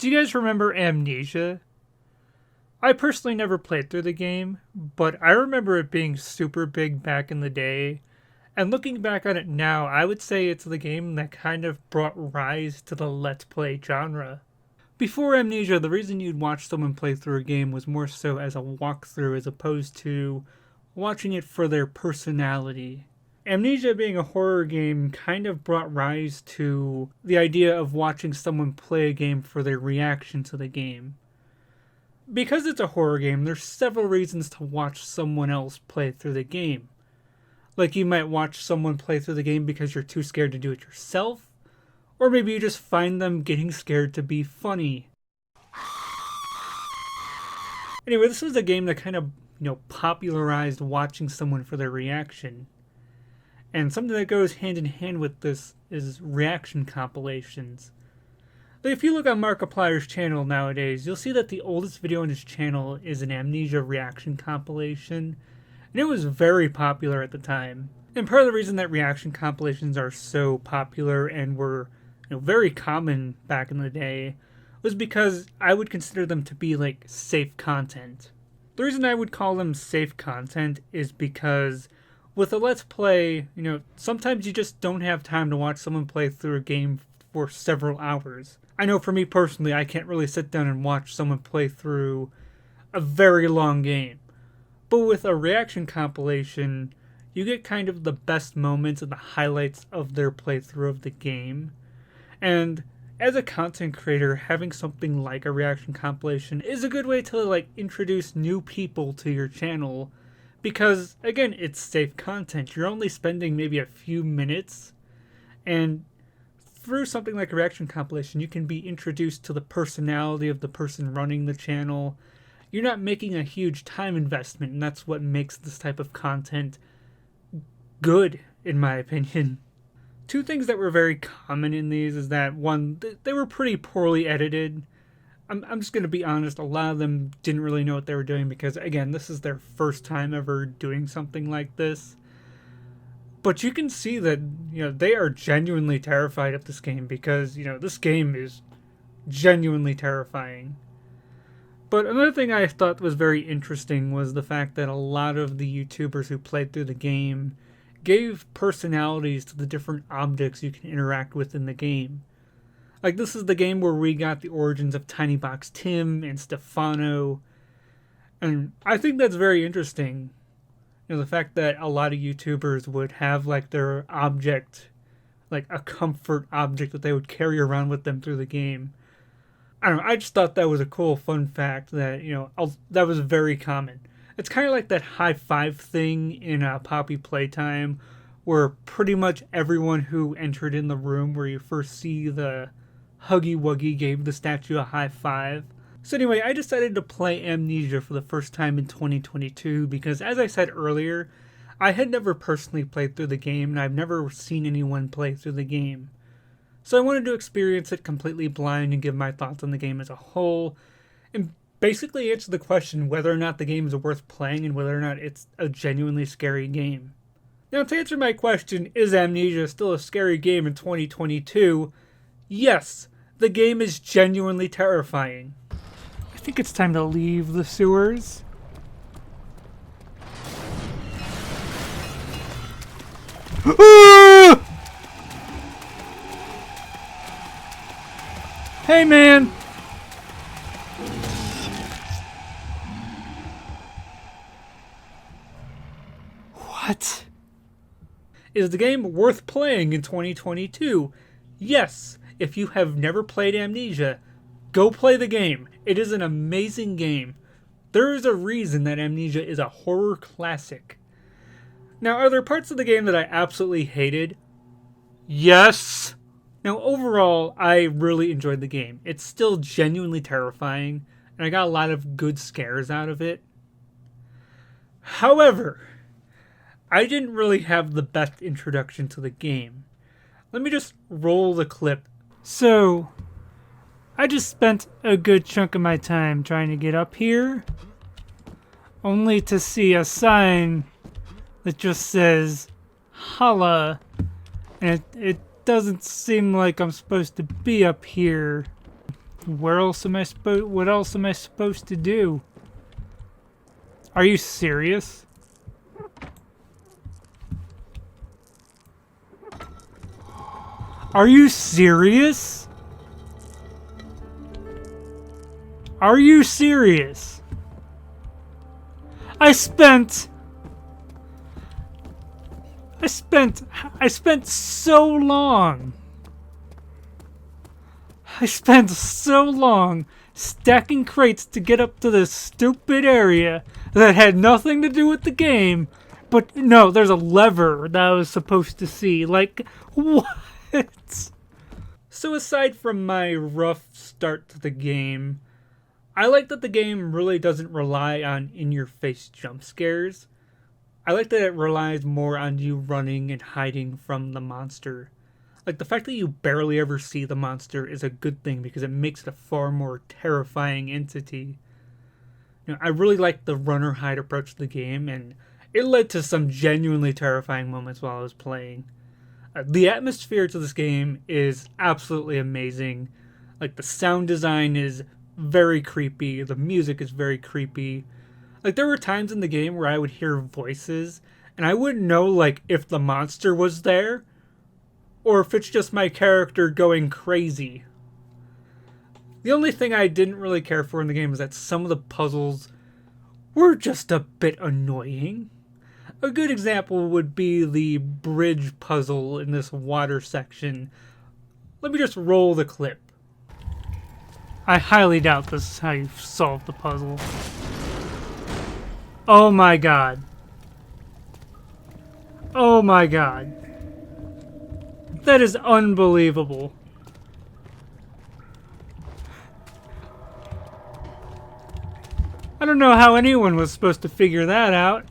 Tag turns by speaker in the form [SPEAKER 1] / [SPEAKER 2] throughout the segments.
[SPEAKER 1] Do you guys remember Amnesia? I personally never played through the game, but I remember it being super big back in the day. And looking back on it now, I would say it's the game that kind of brought rise to the Let's Play genre. Before Amnesia, the reason you'd watch someone play through a game was more so as a walkthrough as opposed to watching it for their personality. Amnesia being a horror game kind of brought rise to the idea of watching someone play a game for their reaction to the game. Because it's a horror game, there's several reasons to watch someone else play through the game. Like you might watch someone play through the game because you're too scared to do it yourself, or maybe you just find them getting scared to be funny. Anyway, this was a game that kind of, popularized watching someone for their reaction. And something that goes hand in hand with this is reaction compilations. Like if you look on Markiplier's channel nowadays, you'll see that the oldest video on his channel is an Amnesia reaction compilation, and it was very popular at the time. And part of the reason that reaction compilations are so popular and were very common back in the day was because I would consider them to be like safe content. The reason I would call them safe content is because with a Let's Play, sometimes you just don't have time to watch someone play through a game for several hours. I know for me personally, I can't really sit down and watch someone play through a very long game. But with a reaction compilation, you get kind of the best moments and the highlights of their playthrough of the game. And as a content creator, having something like a reaction compilation is a good way to introduce new people to your channel. Because, again, it's safe content. You're only spending maybe a few minutes, and through something like a reaction compilation, you can be introduced to the personality of the person running the channel. You're not making a huge time investment, and that's what makes this type of content good, in my opinion. Two things that were very common in these is that, one, they were pretty poorly edited. I'm just going to be honest, a lot of them didn't really know what they were doing because, again, this is their first time ever doing something like this. But you can see that, they are genuinely terrified of this game because, this game is genuinely terrifying. But another thing I thought was very interesting was the fact that a lot of the YouTubers who played through the game gave personalities to the different objects you can interact with in the game. Like, this is the game where we got the origins of Tiny Box Tim and Stefano. And I think that's very interesting. The fact that a lot of YouTubers would have, their object, a comfort object that they would carry around with them through the game. I don't know, I just thought that was a cool fun fact that, that was very common. It's kind of like that high five thing in Poppy Playtime, where pretty much everyone who entered in the room where you first see the Huggy Wuggy gave the statue a high five. So anyway, I decided to play Amnesia for the first time in 2022 because, as I said earlier, I had never personally played through the game and I've never seen anyone play through the game. So I wanted to experience it completely blind and give my thoughts on the game as a whole, and basically answer the question whether or not the game is worth playing and whether or not it's a genuinely scary game. Now, to answer my question, is Amnesia still a scary game in 2022? Yes, the game is genuinely terrifying. I think it's time to leave the sewers. Hey, man! What? Is the game worth playing in 2022? Yes, if you have never played Amnesia, go play the game. It is an amazing game. There is a reason that Amnesia is a horror classic. Now, are there parts of the game that I absolutely hated? Yes! Now, overall, I really enjoyed the game. It's still genuinely terrifying, and I got a lot of good scares out of it. However, I didn't really have the best introduction to the game. Let me just roll the clip. So, I just spent a good chunk of my time trying to get up here, only to see a sign that just says, "Holla," and it doesn't seem like I'm supposed to be up here. Where else am I supposed? What else am I supposed to do? Are you serious? Are you serious? Are you serious? I spent so long. I spent so long stacking crates to get up to this stupid area that had nothing to do with the game. But no, there's a lever that I was supposed to see. Like, what? So aside from my rough start to the game, I like that the game really doesn't rely on in-your-face jump scares. I like that it relies more on you running and hiding from the monster. Like, the fact that you barely ever see the monster is a good thing because it makes it a far more terrifying entity. I really like the run or hide approach to the game, and it led to some genuinely terrifying moments while I was playing. The atmosphere to this game is absolutely amazing. Like, the sound design is very creepy, the music is very creepy. Like, there were times in the game where I would hear voices, and I wouldn't know, like, if the monster was there, or if it's just my character going crazy. The only thing I didn't really care for in the game was that some of the puzzles were just a bit annoying. A good example would be the bridge puzzle in this water section. Let me just roll the clip. I highly doubt this is how you solve the puzzle. Oh my god. Oh my god. That is unbelievable. I don't know how anyone was supposed to figure that out.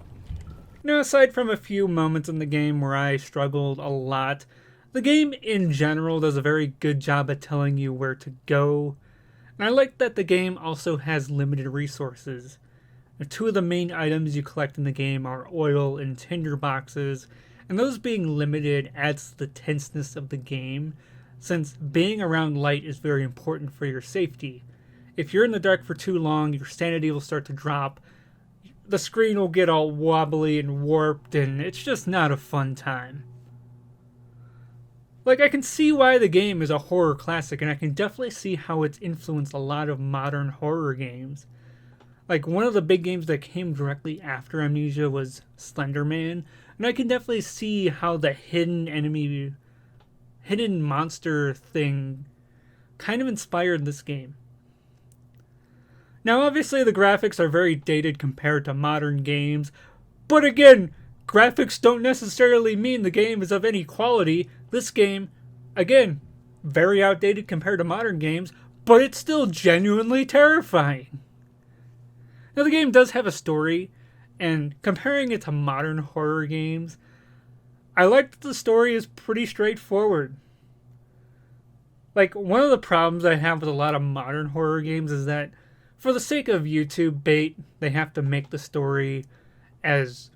[SPEAKER 1] Aside from a few moments in the game where I struggled a lot, the game in general does a very good job at telling you where to go. And I like that the game also has limited resources. Two of the main items you collect in the game are oil and tinder boxes, and those being limited adds to the tenseness of the game, since being around light is very important for your safety. If you're in the dark for too long, your sanity will start to drop, the screen will get all wobbly and warped, and it's just not a fun time. Like, I can see why the game is a horror classic, and I can definitely see how it's influenced a lot of modern horror games. Like, one of the big games that came directly after Amnesia was Slender Man, and I can definitely see how the hidden monster thing kind of inspired this game. Now, obviously, the graphics are very dated compared to modern games, but again, graphics don't necessarily mean the game is of any quality. This game, again, very outdated compared to modern games, but it's still genuinely terrifying. Now, the game does have a story, and comparing it to modern horror games, I like that the story is pretty straightforward. Like, one of the problems I have with a lot of modern horror games is that for the sake of YouTube bait, they have to make the story as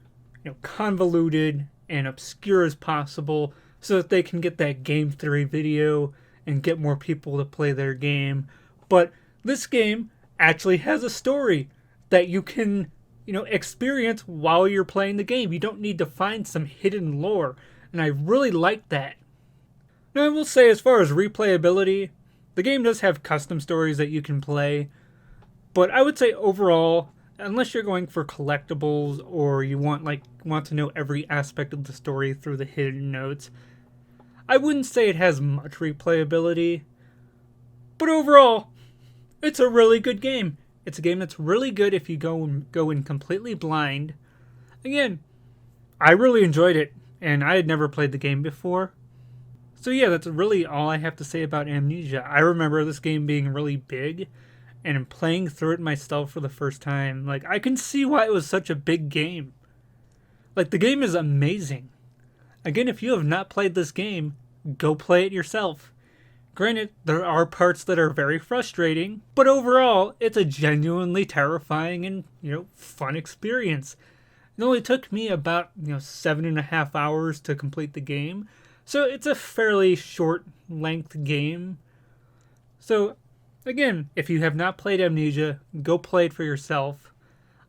[SPEAKER 1] convoluted and obscure as possible so that they can get that game theory video and get more people to play their game. But this game actually has a story that you can, experience while you're playing the game. You don't need to find some hidden lore, and I really like that. Now, I will say, as far as replayability, the game does have custom stories that you can play, but I would say overall, unless you're going for collectibles or you want to know every aspect of the story through the hidden notes, I wouldn't say it has much replayability. But overall, it's a really good game. It's a game that's really good if you go in completely blind. Again, I really enjoyed it, and I had never played the game before. So yeah, that's really all I have to say about Amnesia. I remember this game being really big, and playing through it myself for the first time, I can see why it was such a big game. The game is amazing. Again, if you have not played this game, go play it yourself. Granted, there are parts that are very frustrating, but overall, it's a genuinely terrifying and, fun experience. It only took me about, 7.5 hours to complete the game, so it's a fairly short length game. So, Again, if you have not played Amnesia, go play it for yourself.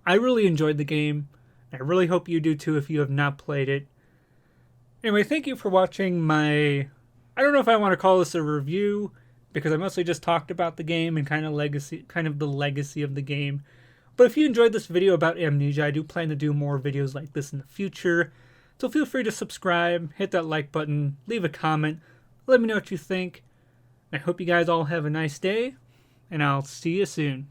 [SPEAKER 1] I really enjoyed the game. I really hope you do too if you have not played it. Anyway, thank you for watching my... I don't know if I want to call this a review, because I mostly just talked about the game and kind of the legacy of the game. But if you enjoyed this video about Amnesia, I do plan to do more videos like this in the future. So feel free to subscribe, hit that like button, leave a comment, let me know what you think. I hope you guys all have a nice day, and I'll see you soon.